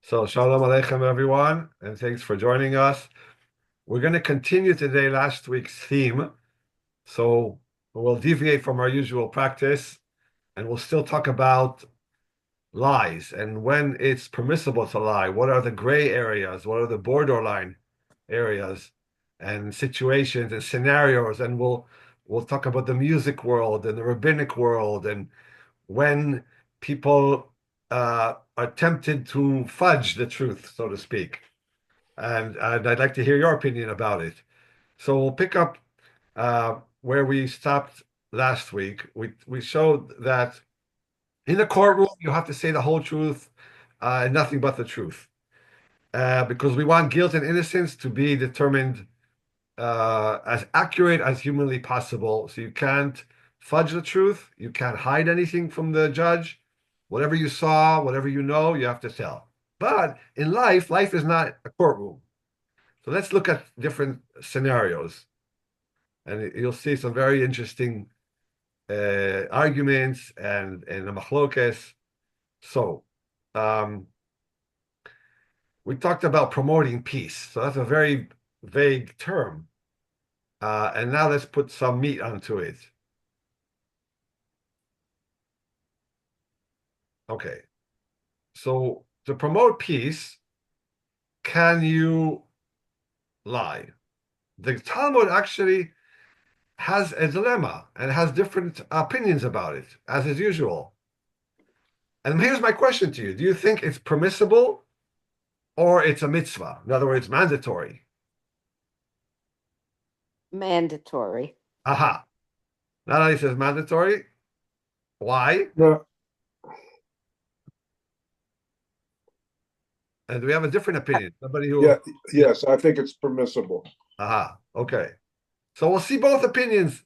So, Shalom Aleichem, everyone, and thanks for joining us. We're going to continue today last week's theme. So, we'll deviate from our usual practice and we'll still talk about lies and when it's permissible to lie. What are the gray areas? What are the borderline areas and situations and scenarios? And we'll talk about the music world and the rabbinic world and when people are tempted to fudge the truth, so to speak. And I'd like to hear your opinion about it. So we'll pick up where we stopped last week. We showed that in the courtroom you have to say the whole truth and nothing but the truth, because we want guilt and innocence to be determined as accurate as humanly possible. So you can't fudge the truth. You can't hide anything from the judge. Whatever you saw, whatever you know, you have to tell. But in life is not a courtroom. So let's look at different scenarios, and you'll see some very interesting arguments and the machlokes. So we talked about promoting peace. So that's a very vague term. And now let's put some meat onto it. Okay. So to promote peace, can you lie? The Talmud actually has a dilemma and has different opinions about it, as is usual. And here's my question to you. Do you think it's permissible or it's a mitzvah? In other words, mandatory. Mandatory. Aha. Not only says mandatory. Why? No, And we have a different opinion. Somebody who. yes, I think it's permissible. Aha. Okay. So we'll see both opinions.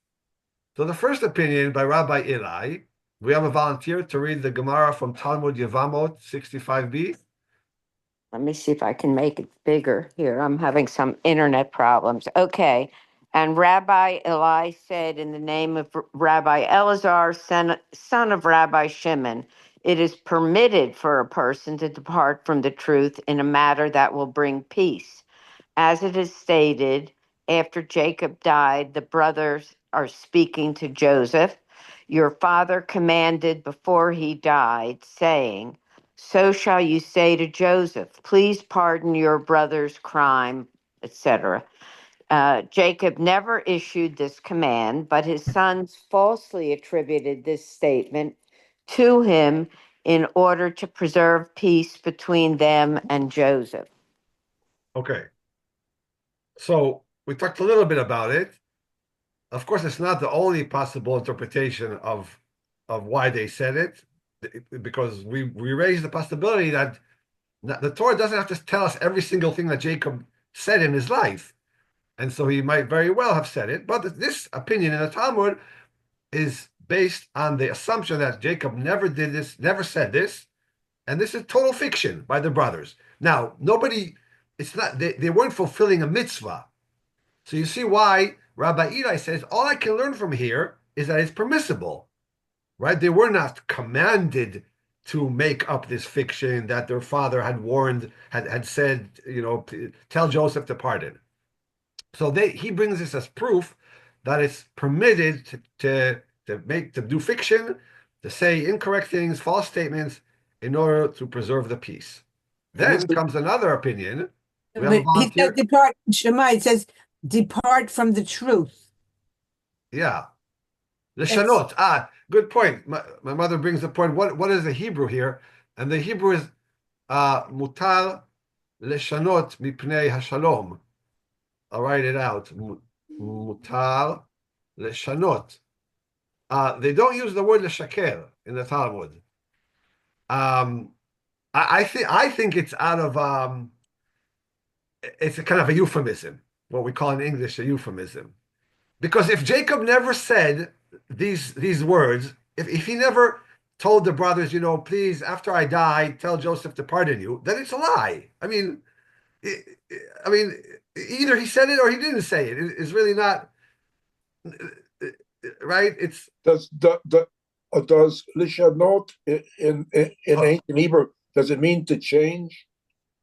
So the first opinion by Rabbi Eli, we have a volunteer to read the Gemara from Talmud Yevamot 65b. Let me see if I can make it bigger here. I'm having some internet problems. Okay. And Rabbi Eli said, in the name of Rabbi Elazar, son of Rabbi Shimon, it is permitted for a person to depart from the truth in a matter that will bring peace. As it is stated, after Jacob died, the brothers are speaking to Joseph. Your father commanded before he died, saying, so shall you say to Joseph, please pardon your brother's crime, etc. Jacob never issued this command, but his sons falsely attributed this statement to him in order to preserve peace between them and Joseph. Okay. So we talked a little bit about it. Of course, it's not the only possible interpretation of why they said it, because we raised the possibility that the Torah doesn't have to tell us every single thing that Jacob said in his life. And so he might very well have said it. But this opinion in the Talmud is based on the assumption that Jacob never did this, never said this. And this is total fiction by the brothers. Now, they weren't fulfilling a mitzvah. So you see why Rabbi Eli says, all I can learn from here is that it's permissible, right? They were not commanded to make up this fiction that their father had warned, had said, tell Joseph to pardon. So he brings this as proof that it's permitted to do fiction, to say incorrect things, false statements, in order to preserve the peace. Then comes another opinion. But he said depart, Shema, it says depart from the truth. Yeah. Leshanot. Good point. My mother brings the point. What is the Hebrew here? And the Hebrew is mutal leshanot mipnei hashalom. I'll write it out. Mutal leshanot. They don't use the word leshaker in the Talmud. I think it's out of it's a kind of a euphemism, what we call in English a euphemism. Because if Jacob never said these words, if he never told the brothers, please, after I die, tell Joseph to pardon you, then it's a lie. I mean, either he said it or he didn't say it. It's really not right. It's does lishanot in ancient Hebrew, does it mean to change?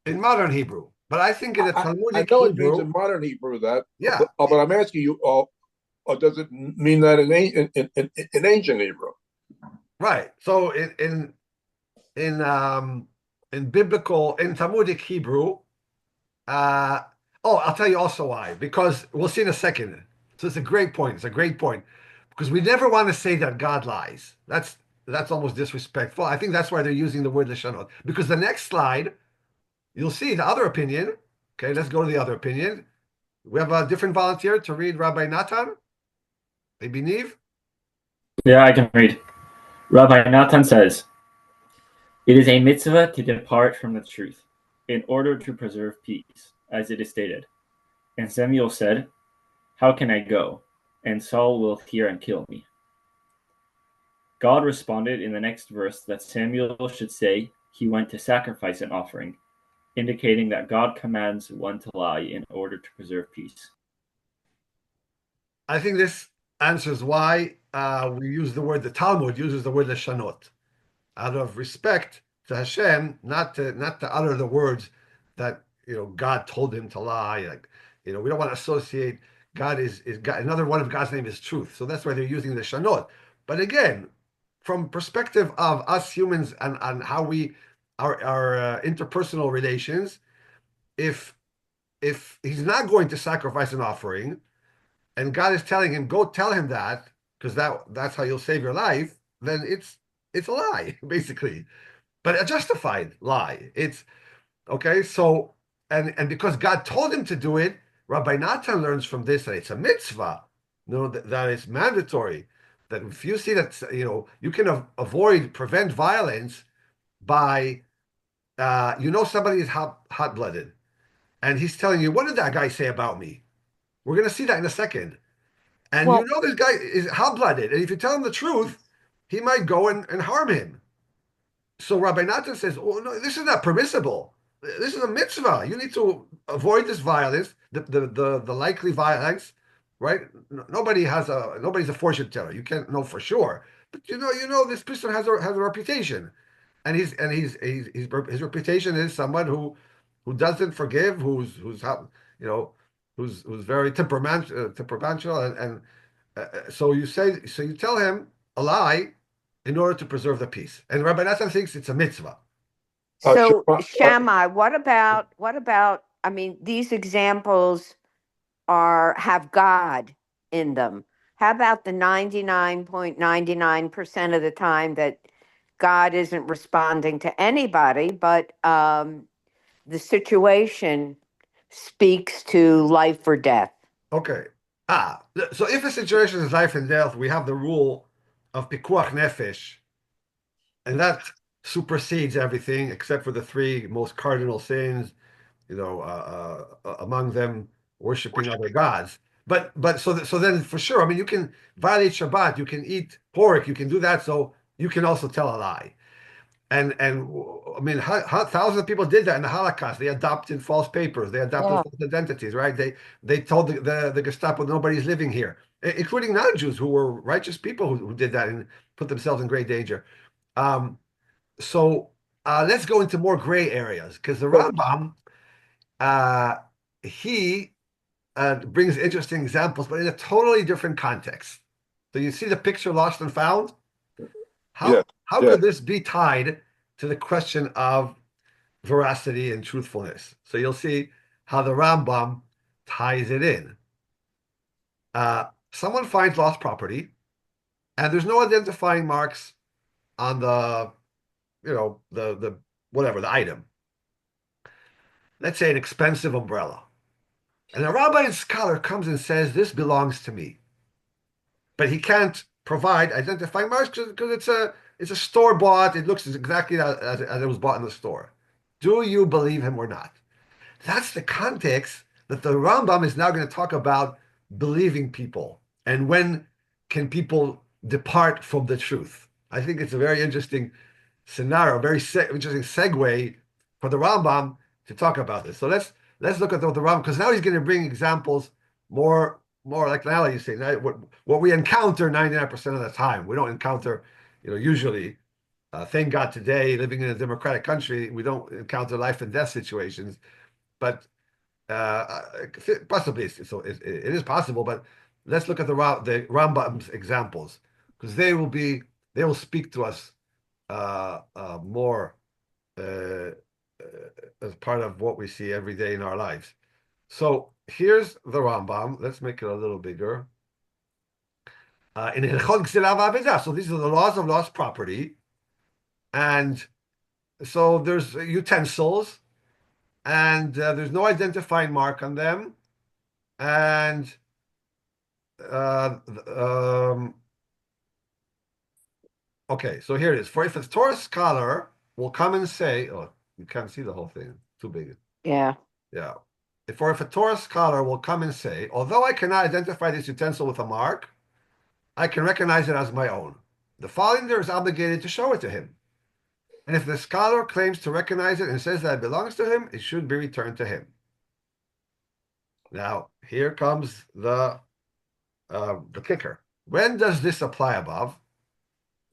in modern Hebrew. But I think in the I Talmudic know it means Hebrew, in modern Hebrew that, yeah, but I'm asking you, or does it mean that in ancient Hebrew? right. So in biblical in Talmudic Hebrew, uh, oh, I'll tell you also why. Because we'll see in a second. So it's a great point. It's a great point because we never want to say that God lies. That's almost disrespectful. I think that's why they're using the word lishanot. Because the next slide, you'll see the other opinion. Okay, let's go to the other opinion. We have a different volunteer to read Rabbi Natan, maybe Neve. Yeah, I can read. Rabbi Natan says, "It is a mitzvah to depart from the truth in order to preserve peace, as it is stated. And Samuel said, 'How can I go? And Saul will hear and kill me.' God responded in the next verse that Samuel should say he went to sacrifice an offering, indicating that God commands one to lie in order to preserve peace." I think this answers why the Talmud uses the word leshanot, out of respect to Hashem, not to utter the words that God told him to lie. Like we don't want to associate God is God. Another one of God's name is truth, so that's why they're using the shanot. But again, from perspective of us humans and how we our interpersonal relations, if he's not going to sacrifice an offering, and God is telling him, go tell him that, because that's how you'll save your life, then it's a lie, basically. But a justified lie. It's okay, so and because God told him to do it, Rabbi Natan learns from this that it's a mitzvah, that it's mandatory. That if you see that you can prevent violence by somebody is hot-blooded, and he's telling you, what did that guy say about me? We're going to see that in a second. And Well, this guy is hot-blooded. And if you tell him the truth, he might go and harm him. So Rabbi Natan says, oh, no, this is not permissible. This is a mitzvah. You need to avoid this violence, the likely violence, right? Nobody's a fortune teller. You can't know for sure. But this person has a reputation. And his reputation is someone who doesn't forgive, who's very temperamental, so you tell him a lie in order to preserve the peace. And Rabbi Nathan thinks it's a mitzvah. so Shema, Shammai, what about, I mean, these examples have God in them. How about the 99.99% of the time that God isn't responding to anybody, but the situation speaks to life or death? Okay. So if a situation is life and death, we have the rule of pikuach nefesh, and that supersedes everything except for the three most cardinal sins, among them worshiping other gods. So then for sure, I mean, you can violate Shabbat, you can eat pork, you can do that, so you can also tell a lie. And I mean, thousands of people did that in the Holocaust. They adopted false papers, they adopted Yeah. false identities, right? They told the Gestapo nobody's living here, including non-Jews who were righteous people who did that and put themselves in great danger. Um, so let's go into more gray areas because the so, Rambam he brings interesting examples, but in a totally different context. So you see the picture Lost and Found? yeah, How yeah. could this be tied to the question of veracity and truthfulness? So you'll see how the Rambam ties it in. Someone finds lost property, and there's no identifying marks on the whatever the item. Let's say an expensive umbrella. And a rabbi and scholar comes and says, this belongs to me. But he can't provide identifying marks because it's a store bought. It looks exactly as it was bought in the store. Do you believe him or not? That's the context that the Rambam is now going to talk about believing people and when can people depart from the truth. I think it's a very interesting scenario, very interesting segue for the Rambam to talk about this. So let's look at the Rambam because now he's going to bring examples more like now you say what we encounter 99% of the time. We don't encounter, usually Thank God today, living in a democratic country, we don't encounter life and death situations, but possibly it is possible. But let's look at the Rambam's examples, because they will speak to us more as part of what we see every day in our lives. So here's the Rambam. Let's make it a little bigger. In Hilchot Gzela v'Aveda. So these are the laws of lost property, and so there's utensils, and there's no identifying mark on them, and okay, so here it is. For if a Torah scholar will come and say, oh, you can't see the whole thing, too big. Yeah. Yeah. If a Torah scholar will come and say, although I cannot identify this utensil with a mark, I can recognize it as my own. The finder is obligated to show it to him. And if the scholar claims to recognize it and says that it belongs to him, it should be returned to him. Now, here comes the kicker. When does this apply above?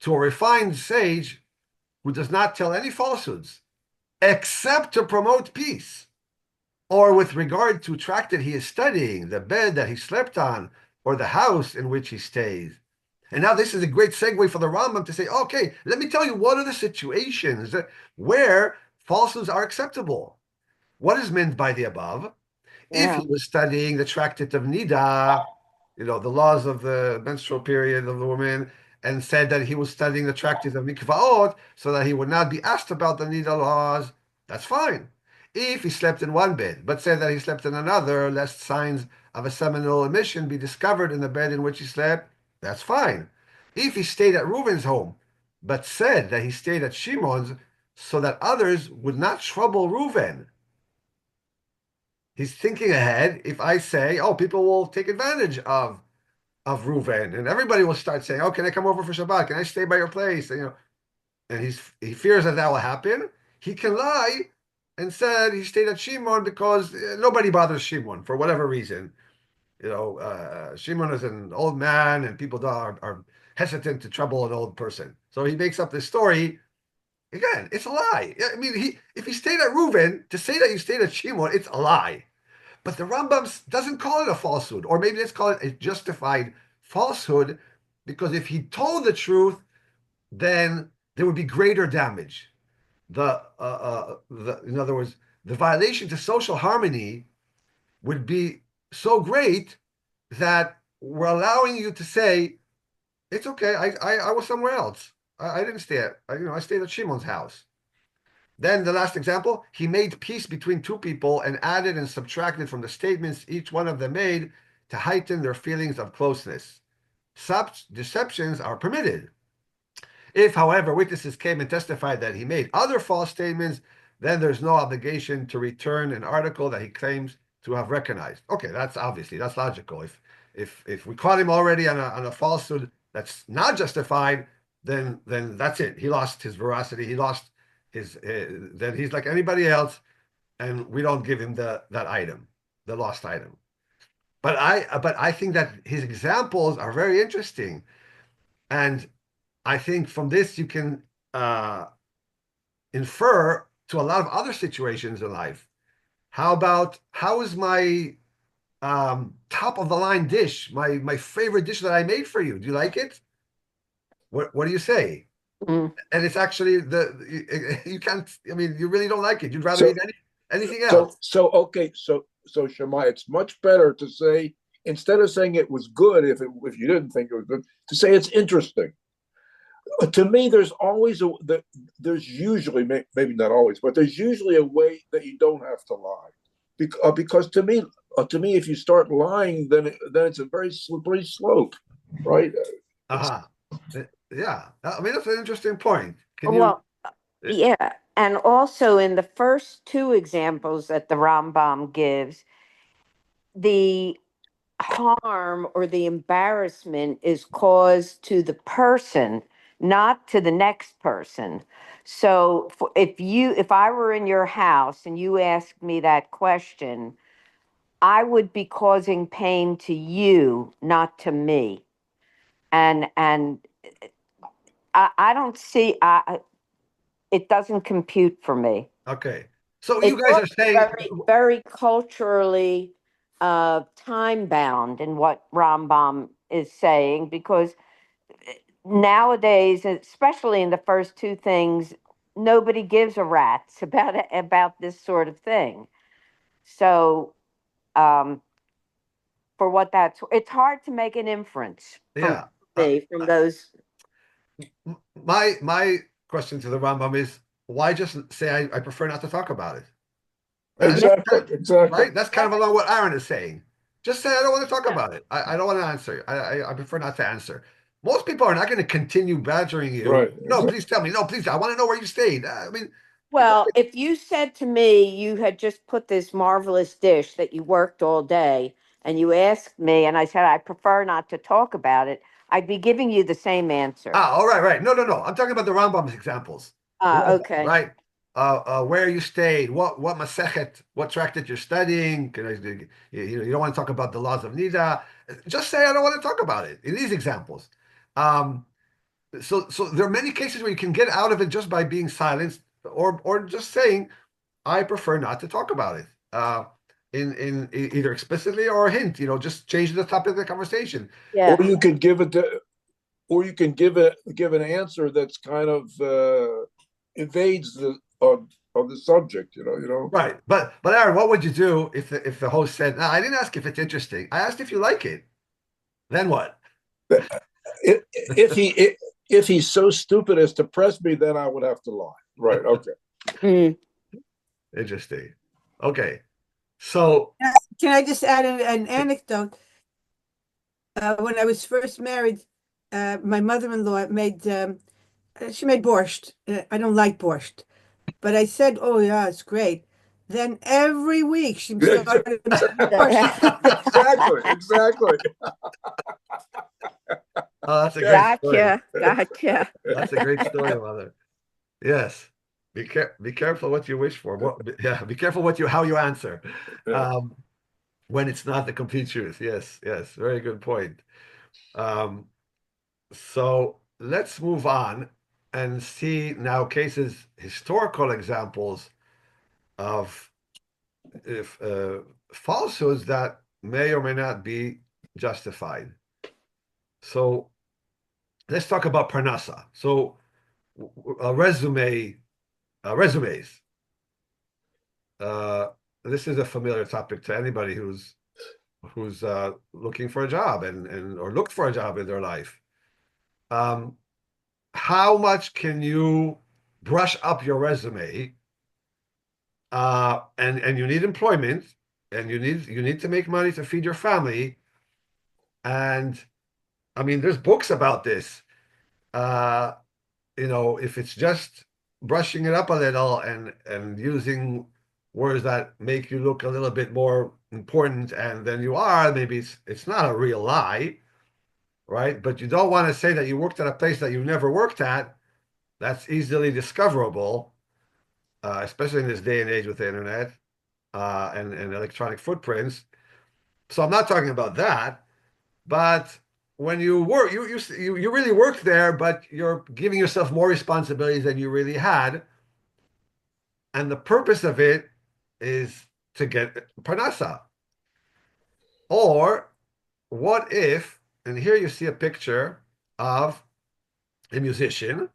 To a refined sage who does not tell any falsehoods, except to promote peace, or with regard to tract that he is studying, the bed that he slept on, or the house in which he stays. And now this is a great segue for the Rambam to say, okay, let me tell you what are the situations where falsehoods are acceptable. What is meant by the above? If Yeah. he was studying the tractate of Nida, the laws of the menstrual period of the woman, and said that he was studying the tractate of Mikvaot so that he would not be asked about the Nida laws, that's fine. If he slept in one bed, but said that he slept in another, lest signs of a seminal emission be discovered in the bed in which he slept, that's fine. If he stayed at Reuven's home, but said that he stayed at Shimon's so that others would not trouble Reuven, he's thinking ahead. If I say, oh, people will take advantage of Reuven, and everybody will start saying, oh, can I come over for Shabbat? Can I stay by your place? And he fears that will happen. He can lie and said he stayed at Shimon because nobody bothers Shimon for whatever reason. Shimon is an old man, and people are hesitant to trouble an old person. So he makes up this story. Again, it's a lie. I mean, if he stayed at Reuven, to say that you stayed at Shimon, it's a lie. But the Rambam doesn't call it a falsehood, or maybe let's call it a justified falsehood, because if he told the truth, then there would be greater damage. In other words, the violation to social harmony would be so great that we're allowing you to say, it's okay, I was somewhere else. I didn't stay at, I stayed at Shimon's house. Then the last example, he made peace between two people and added and subtracted from the statements each one of them made to heighten their feelings of closeness. Such deceptions are permitted. If, however, witnesses came and testified that he made other false statements, then there's no obligation to return an article that he claims to have recognized. Okay, that's logical. If we caught him already on a falsehood that's not justified, then that's it. He lost his veracity. He lost then he's like anybody else, and we don't give him that item, the lost item. But I think that his examples are very interesting, and I think from this you can infer to a lot of other situations in life. How is my top of the line dish, my favorite dish that I made for you? Do you like it? What do you say? Mm. And it's actually you can't. I mean, you really don't like it. You'd rather eat anything else. Okay, so Shema, it's much better to say, instead of saying it was good, if you didn't think it was good, to say it's interesting. To me, there's usually, maybe not always, but there's usually a way that you don't have to lie, because to me, if you start lying, then it's a very slippery slope, right? Yeah, I mean that's an interesting point. Well, yeah, and also in the first two examples that the Rambam gives, the harm or the embarrassment is caused to the person, not to the next person. So if I were in your house and you asked me that question, I would be causing pain to you, not to me. And I don't see, it doesn't compute for me. Okay. So It you guys are looks saying, very, very culturally time bound in what Rambam is saying, because nowadays, especially in the first two things, nobody gives a rat's about this sort of thing. So, for what it's hard to make an inference yeah. from those. My question to the Rambam is, why just say I prefer not to talk about it? Exactly. Right? That's kind of along what Aaron is saying. Just say I don't want to talk about it. I don't want to answer. I prefer not to answer. Most people are not going to continue badgering you. Right. No, please tell me. No, please. I want to know where you stayed. I mean, Well, if you said to me you had just put this marvelous dish that you worked all day and you asked me and I said I prefer not to talk about it, I'd be giving you the same answer. all right. No. I'm talking about the Rambam's examples. Okay. Right. Where you stayed, what Masechet, what tract that you're studying. You don't want to talk about the laws of Nida. Just say I don't want to talk about it in these examples. So there are many cases where you can get out of it just by being silenced or just saying I prefer not to talk about it. In either explicitly or a hint, just change the topic of the conversation. Yeah. Or you could give it or you can give an answer that's kind of evades the of the subject, Right. But Aaron, what would you do if the host said, "No, I didn't ask if it's interesting. I asked if you like it." Then what? If he's so stupid as to press me, then I would have to lie. Right. Okay. Interesting. Okay. So Can I just add an anecdote? When I was first married, my mother-in-law she made borscht. I don't like borscht, but I said, "Oh yeah, it's great." Then every week she started making borscht. Exactly. oh, that's a great story. Gotcha. That's a great story, mother. Yes. Be careful what you wish for. Be careful how you answer. When it's not the complete truth. Yes. Very good point. So let's move on and see now historical examples of if falsehoods that may or may not be justified. So let's talk about parnasa. So resumes. This is a familiar topic to anybody who's looking for a job and or looked for a job in their life. How much can you brush up your resume? And you need employment, and you need to make money to feed your family. And I mean, there's books about this. If it's just brushing it up a little and using words that make you look a little bit more important and than you are, maybe it's not a real lie, right? But you don't want to say that you worked at a place that you never worked at. That's easily discoverable, especially in this day and age with the internet and electronic footprints. So I'm not talking about that, but when you work, you really worked there, but you're giving yourself more responsibilities than you really had, and the purpose of it is to get parnasa. Or what if, and here you see a picture of a musician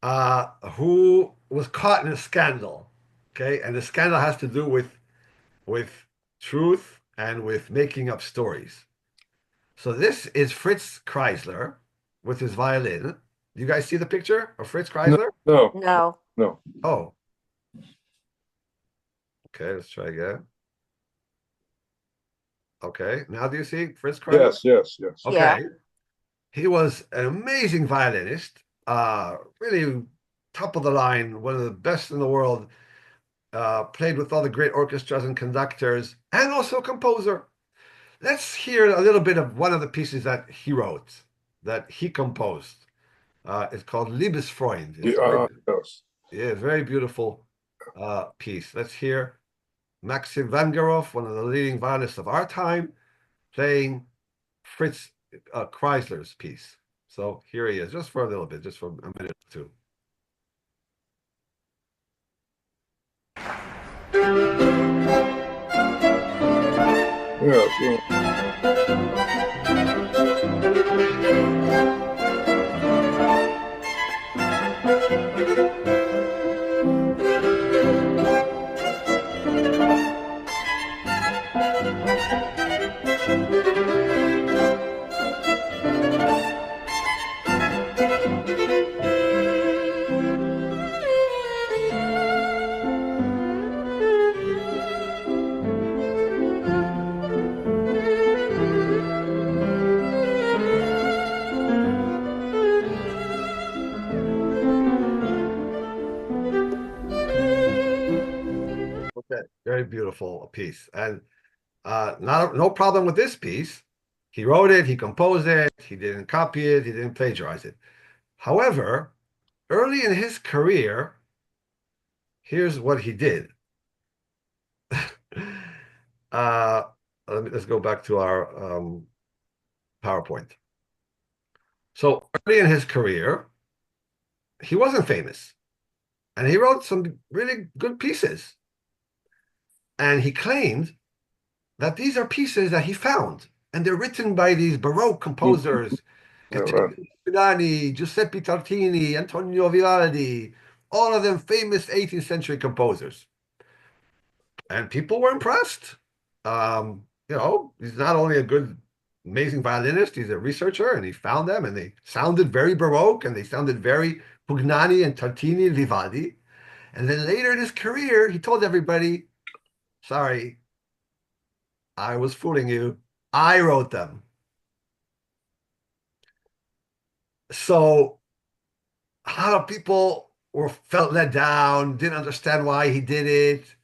who was caught in a scandal, okay, and the scandal has to do with truth and with making up stories. So this is Fritz Kreisler with his violin. Do you guys see the picture of Fritz Kreisler? No. Oh. Okay, let's try again. Okay, now do you see Fritz Kreisler? Yes. Okay. Yeah. He was an amazing violinist, really top of the line, one of the best in the world, played with all the great orchestras and conductors, and also a composer. Let's hear a little bit of one of the pieces that he wrote, that he composed. It's called Liebesfreund. Yes. Very beautiful piece. Let's hear Maxim Vangerov, one of the leading violinists of our time, playing Fritz Kreisler's piece. So here he is, just for a little bit, just for a minute or two. Okay, very beautiful piece. And no problem with this piece. He wrote it, he composed it, he didn't copy it, he didn't plagiarize it. However, early in his career, here's what he did. Let's go back to our PowerPoint. So early in his career, he wasn't famous. And he wrote some really good pieces. And he claimed that these are pieces that he found. And they're written by these Baroque composers, Giuseppe Tartini, Antonio Vivaldi, all of them famous 18th century composers. And people were impressed. He's not only a good, amazing violinist, he's a researcher, and he found them, and they sounded very Baroque, and they sounded very Pugnani and Tartini and Vivaldi. And then later in his career, he told everybody, sorry, I was fooling you. I wrote them. So a lot of people felt let down, didn't understand why he did it.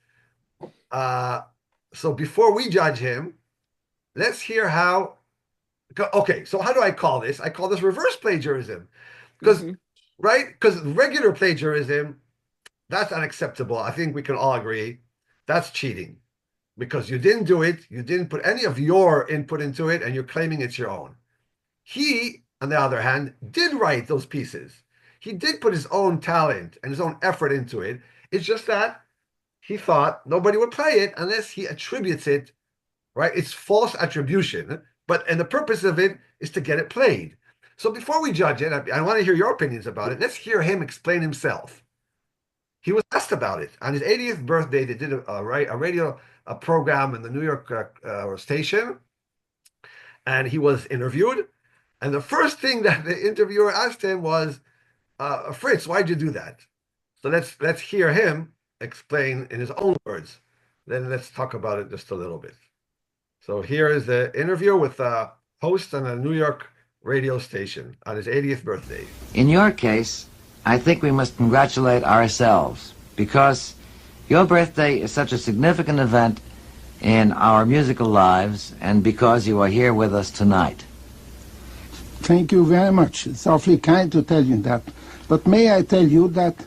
So before we judge him, let's hear how. Okay, so how do I call this? I call this reverse plagiarism. Because, right? Because regular plagiarism, that's unacceptable. I think we can all agree. That's cheating. Because you didn't do it, you didn't put any of your input into it, and you're claiming it's your own. He, on the other hand, did write those pieces. He did put his own talent and his own effort into it. It's just that he thought nobody would play it unless he attributes it, right? It's false attribution, and the purpose of it is to get it played. So before we judge it, I want to hear your opinions about it. Let's hear him explain himself. He was asked about it. On his 80th birthday, they did a radio program in the New York station, and he was interviewed. And the first thing that the interviewer asked him was, Fritz, why'd you do that? So let's hear him explain in his own words. Then let's talk about it just a little bit. So here is the interview with a host on a New York radio station on his 80th birthday. In your case, I think we must congratulate ourselves because your birthday is such a significant event in our musical lives and because you are here with us tonight. Thank you very much. It's awfully kind to tell you that. But may I tell you that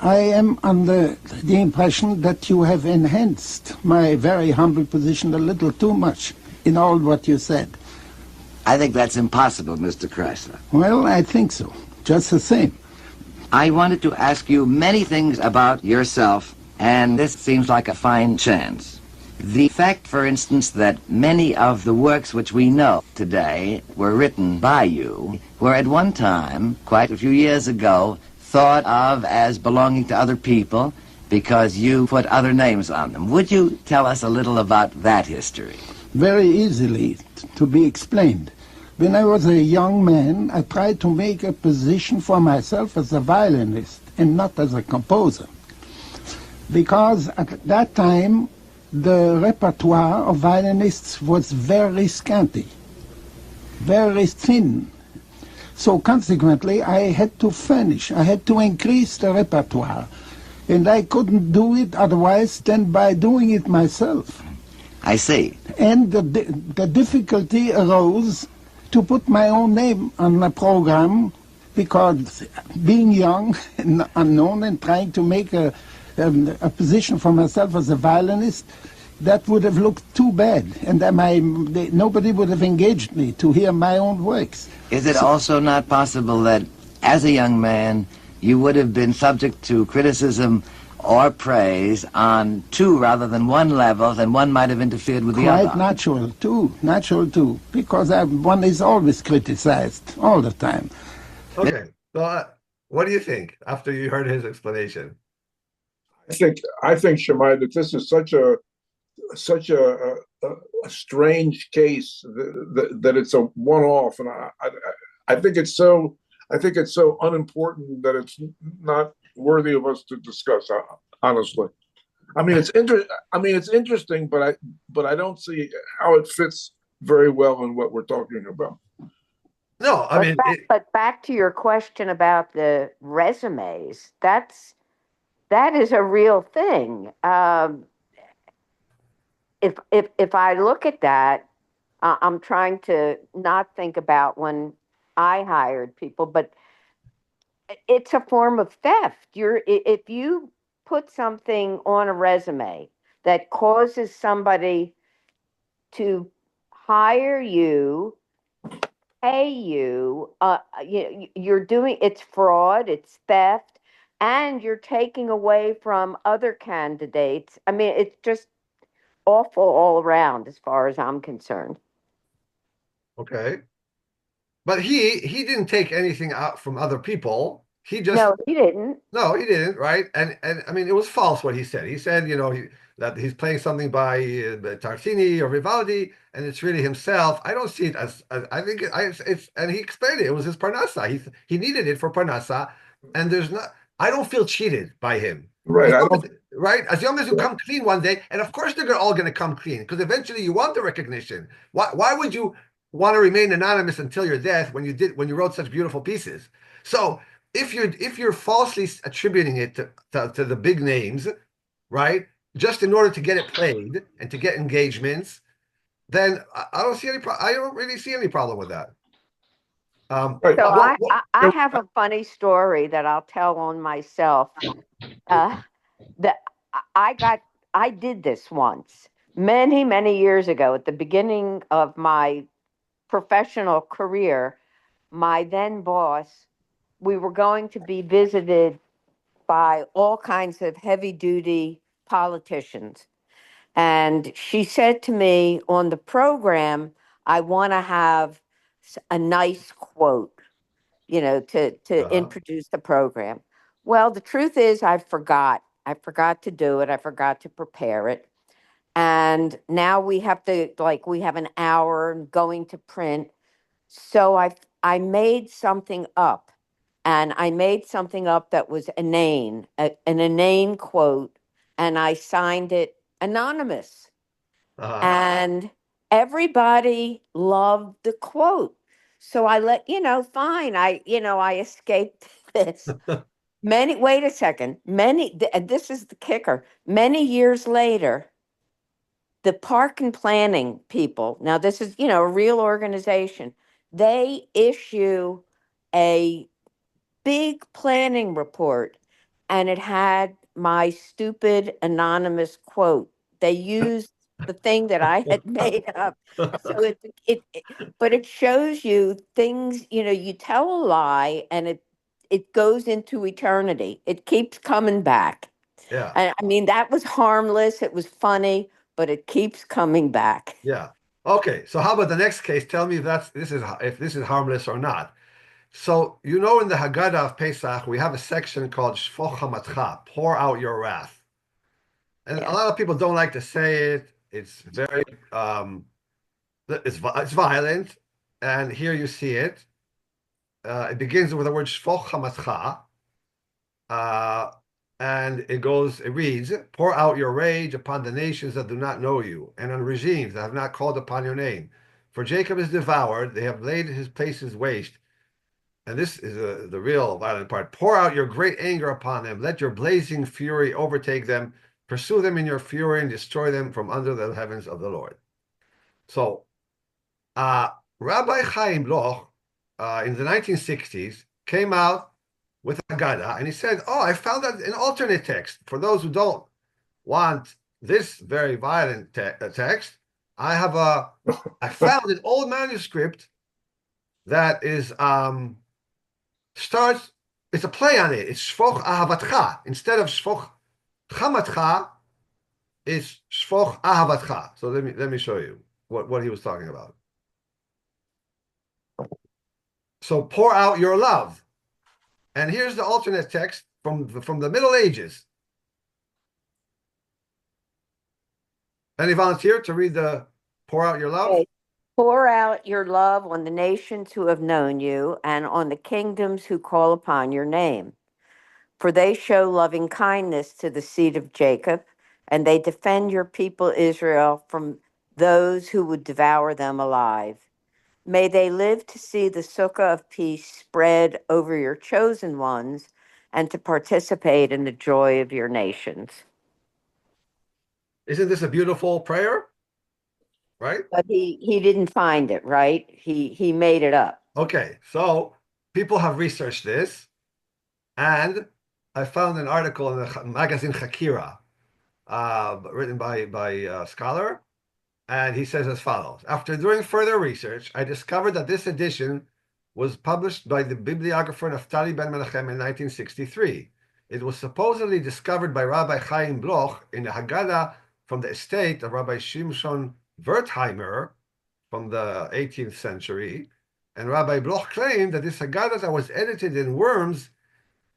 I am under the impression that you have enhanced my very humble position a little too much in all what you said. I think that's impossible, Mr. Chrysler. Well, I think so. Just the same. I wanted to ask you many things about yourself, and this seems like a fine chance. The fact, for instance, that many of the works which we know today were written by you were at one time, quite a few years ago, thought of as belonging to other people because you put other names on them. Would you tell us a little about that history? Very easily to be explained. When I was a young man, I tried to make a position for myself as a violinist and not as a composer. Because at that time, the repertoire of violinists was very scanty, very thin. So consequently, I had to furnish, I had to increase the repertoire. And I couldn't do it otherwise than by doing it myself. I see. And the difficulty arose to put my own name on a program because being young and unknown and trying to make a position for myself as a violinist, that would have looked too bad, and nobody would have engaged me to hear my own works. Is it also not possible that, as a young man, you would have been subject to criticism or praise on two rather than one levels, and one might have interfered with the other? Quite natural too, because one is always criticized all the time. Okay, so what do you think after you heard his explanation? I think Shemai, that this is such a strange case that it's a one-off, and I think it's so unimportant that it's not worthy of us to discuss. Honestly, I mean it's interesting, but I don't see how it fits very well in what we're talking about. No, I mean, but back to your question about the resumes, that is a real thing. If I look at that, I'm trying to not think about when I hired people, but it's a form of theft. If you put something on a resume that causes somebody to hire you, pay you, you're doing, it's fraud, it's theft, and you're taking away from other candidates. I mean, it's just awful all around as far as I'm concerned. okay. But he didn't take anything out from other people. He just No, he didn't. No, he didn't, right? And I mean, it was false what he said. He said, that he's playing something by Tartini or Vivaldi, and it's really himself. I don't see it as I think it's and he explained it. It was his parnassa. He needed it for parnassa, and I don't feel cheated by him. Right. Right? As long as you come clean one day, and of course they're all going to come clean because eventually you want the recognition. Why would you want to remain anonymous until your death when you wrote such beautiful pieces? So if you're falsely attributing it to the big names, right, just in order to get it played and to get engagements, then I don't really see any problem with that. So I have a funny story that I'll tell on myself. That I did this once many, many years ago at the beginning of my professional career. My then boss, we were going to be visited by all kinds of heavy duty politicians. And she said to me on the program, I want to have a nice quote, to introduce the program. Well, the truth is I forgot to do it. I forgot to prepare it. And now we have an hour going to print. So I made something up, and I made something up that was an inane quote, and I signed it anonymous. And everybody loved the quote. So I fine. I escaped this. Wait a second. This is the kicker. Many years later, the park and planning people, now this is, a real organization, they issue a big planning report, and it had my stupid anonymous quote. They used the thing that I had made up. So but it shows you things, you tell a lie and it goes into eternity. It keeps coming back. Yeah. And I mean, that was harmless. It was funny, but it keeps coming back. Yeah. Okay. So how about the next case? Tell me if this is harmless or not. So, in the Haggadah of Pesach, we have a section called Shfoch Hamatcha, pour out your wrath. And a lot of people don't like to say it. It's very, it's violent. And here you see it. It begins with the word Shfoch Hamatcha. And it reads, pour out your rage upon the nations that do not know you, and on regimes that have not called upon your name. For Jacob is devoured, they have laid his places waste. And this is the real violent part. Pour out your great anger upon them. Let your blazing fury overtake them. Pursue them in your fury and destroy them from under the heavens of the Lord. So, Rabbi Chaim Bloch, in the 1960s, came out with Haggadah, and he said, I found out an alternate text for those who don't want this very violent text, I found an old manuscript that is starts. It's a play on it. It's Shvoch Ahavatcha instead of Shvoch Chamatcha. It's Shvoch Ahavatcha. So let me show you what he was talking about. So pour out your love, and here's the alternate text from the Middle Ages. Any volunteer to read the pour out your love? Okay. Pour out your love on the nations who have known you and on the kingdoms who call upon your name. For they show loving kindness to the seed of Jacob, and they defend your people Israel from those who would devour them alive. May they live to see the sukkah of peace spread over your chosen ones and to participate in the joy of your nations. Isn't this a beautiful prayer? Right? But he didn't find it, right? He made it up. Okay, so people have researched this, and I found an article in the magazine Hakira, written by a scholar, and he says as follows: after doing further research, I discovered that this edition was published by the bibliographer Naftali ben Menachem in 1963. It was supposedly discovered by Rabbi Chaim Bloch in the Haggadah from the estate of Rabbi Shimshon Wertheimer from the 18th century, and Rabbi Bloch claimed that this Haggadah that was edited in Worms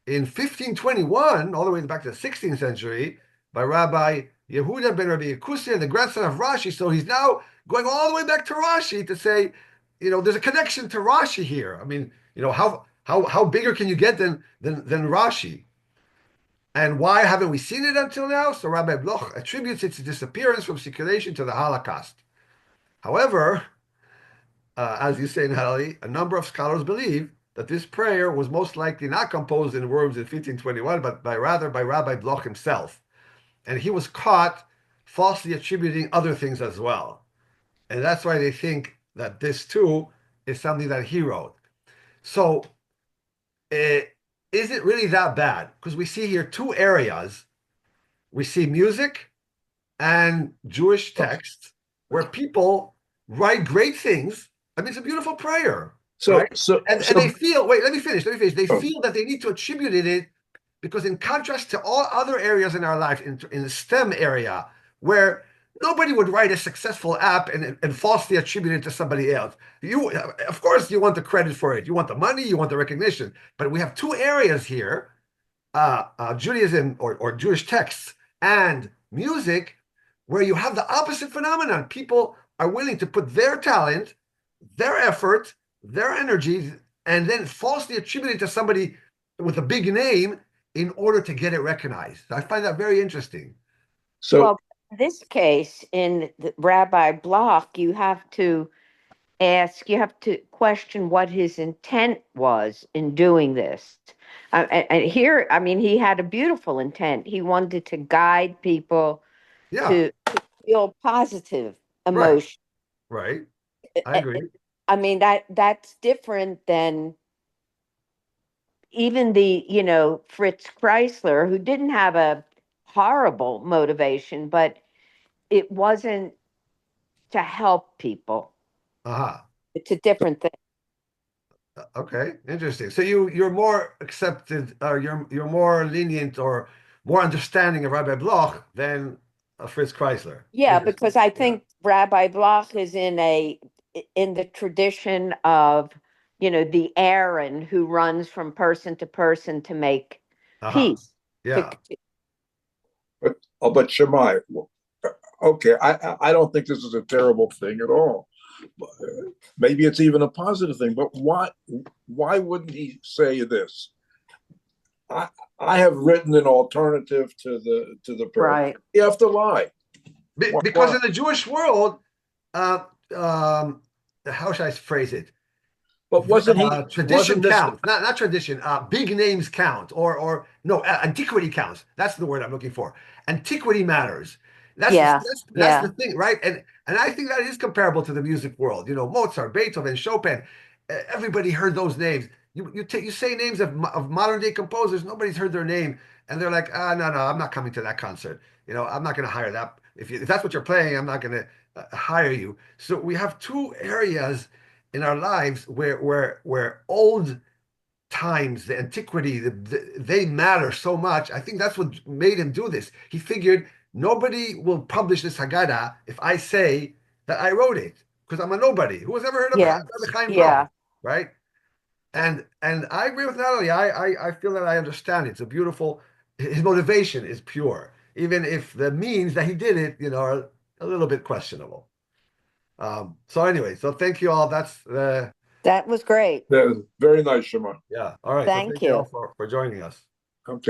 in 1521, all the way back to the 16th century, by Rabbi Yehuda ben Rabbi Yekusia, the grandson of Rashi. So he's now going all the way back to Rashi to say, there's a connection to Rashi here. I mean, how bigger can you get than Rashi? And why haven't we seen it until now? So Rabbi Bloch attributes its disappearance from circulation to the Holocaust. However, as you say, Natalie, a number of scholars believe that this prayer was most likely not composed in Worms in 1521, but rather by Rabbi Bloch himself. And he was caught falsely attributing other things as well. And that's why they think that this too is something that he wrote. So is it really that bad? Because we see here two areas. We see music and Jewish texts where people write great things. I mean, it's a beautiful prayer. Right? And they feel, wait, let me finish. They feel that they need to attribute it because in contrast to all other areas in our life, in the STEM area, where nobody would write a successful app and falsely attribute it to somebody else. Of course, you want the credit for it. You want the money, you want the recognition. But we have two areas here, Judaism or Jewish texts and music, where you have the opposite phenomenon. People are willing to put their talent, their effort, their energy, and then falsely attribute it to somebody with a big name in order to get it recognized. I find that very interesting. So, well, in this case, in the Rabbi Bloch, you have to question what his intent was in doing this. And here, I mean, he had a beautiful intent. He wanted to guide people to feel positive emotion. Right. I agree. I mean, that's different than even the, Fritz Chrysler, who didn't have a horrible motivation, but it wasn't to help people. It's a different thing. Okay, interesting. So you're more accepted, or you're more lenient or more understanding of Rabbi Bloch than Fritz Chrysler. Yeah, because I think Rabbi Bloch is in the tradition of, the Aaron who runs from person to person to make peace. Yeah. But Shammai, okay, I don't think this is a terrible thing at all. Maybe it's even a positive thing. But why wouldn't he say this? I have written an alternative to the prayer. Right. You have to lie. Because in the Jewish world, how should I phrase it? But wasn't he tradition counts? Not tradition. Big names count, or no, antiquity counts. That's the word I'm looking for. Antiquity matters. That's the thing, right? And I think that is comparable to the music world. Mozart, Beethoven, Chopin. Everybody heard those names. you say names of modern day composers, nobody's heard their name, and they're like, no, I'm not coming to that concert. I'm not going to hire that. If that's what you're playing, I'm not going to hire you. So we have two areas in our lives where old times, the antiquity, they matter so much. I think that's what made him do this. He figured nobody will publish this Haggadah if I say that I wrote it, because I'm a nobody. Who has ever heard of Rabbi Chaim Vital, right? And I agree with Natalie. I feel that I understand it. It's a beautiful. His motivation is pure, even if the means that he did it, are a little bit questionable. So anyway, so thank you all. That was great. Yeah, very nice, Shema. Yeah. All right. Thank so thank you all you. for joining us. Okay.